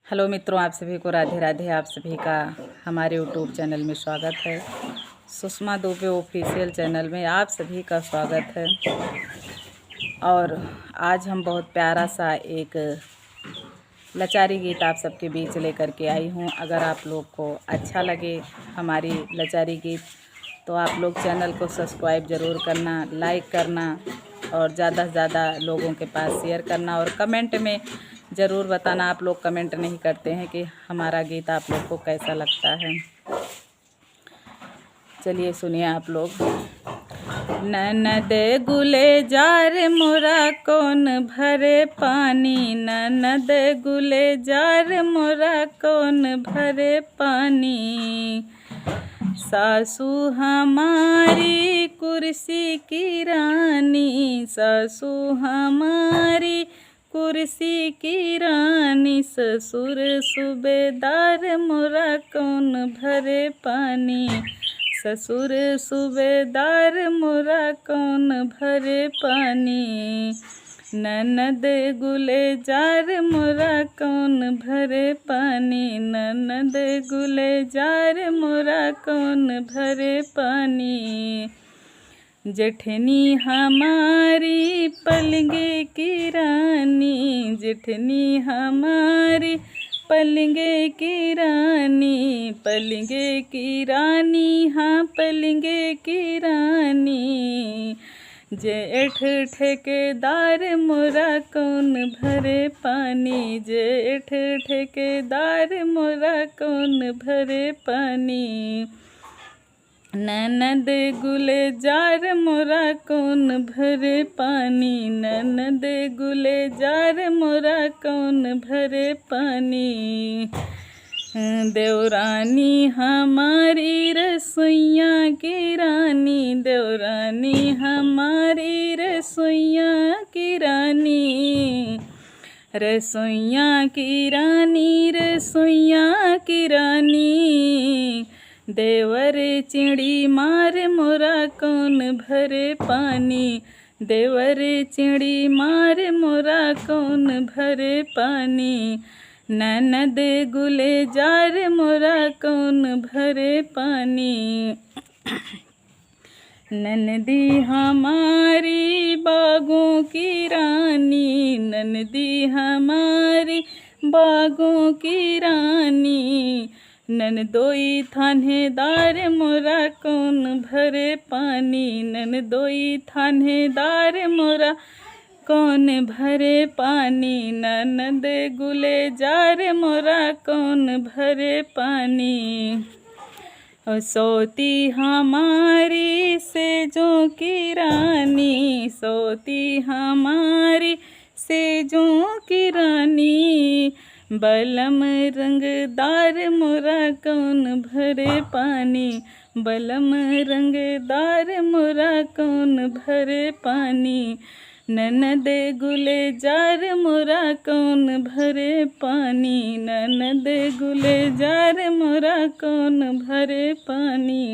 Hello मित्रों, आप सभी को राधे राधे। आप सभी का हमारे यूट्यूब चैनल में स्वागत है। सुषमा दुबे ऑफिशियल चैनल में आप सभी का स्वागत है। और आज हम बहुत प्यारा सा एक लचारी गीत आप सबके बीच लेकर के आई हूँ। अगर आप लोग को अच्छा लगे हमारी लचारी गीत तो आप लोग चैनल को सब्सक्राइब ज़रूर करना, लाइक करना और ज़्यादा से ज़्यादा लोगों के पास शेयर करना और कमेंट में ज़रूर बताना। आप लोग कमेंट नहीं करते हैं कि हमारा गीत आप लोग को कैसा लगता है। चलिए सुनिए आप लोग। ननद गुलेजार मोरा कौन भरे पानी, ननद गुलेजार मोरा कौन भरे पानी। सासू हमारी कुर्सी की रानी, सासू हमारी कुर्सी की रानी। ससुर सूबेदार मोरा कौन भरे पानी, ससुर सूबेदार मोरा कौन भरे पानी। ननद गुलेजार मोरा कौन भरे पानी, ननद गुलेजार मोरा कौन भरे पानी। जेठनी हमारी पलंगे की रानी, जेठनी हमारी पलंगे की रानी, पलंगे की रानी, हाँ पलंगे की रानी। जेठ ठेकेदार मोरा कौन भरे पानी, जेठ ठेकेदार मोरा कौन भरे पानी। ननद गुलेजार मोरा कौन भरे पानी, ननद गुलेजार मोरा कौन भरे पानी। देवरानी हमारी रसोइया की रानी, देवरानी हमारी रसोइया की रानी। रसोइया की रानी, रसोइया की रानी। देवर चिड़ी मार मोरा कौन भरे पानी, देवर चिड़ी मार मोरा कौन भरे पानी। ननद गुलेजार मोरा कौन भरे पानी। ननदी हमारी बागों की रानी, ननदी हमारी बागों की रानी। ननदोई थानेदार मोरा कौन भरे पानी, ननदोई थानेदार मोरा कौन भरे पानी। ननद गुलेजार मोरा कौन भरे पानी। सौती हमारी सेजों की रानी, सौती हमारी सेजों की रानी। बलम रंगदार मोरा कौन भरे पानी, बलम रंगदार मोरा कौन भरे पानी। ननद गुलेजार मोरा कौन भरे पानी, ननद गुलेजार मोरा कौन भरे पानी।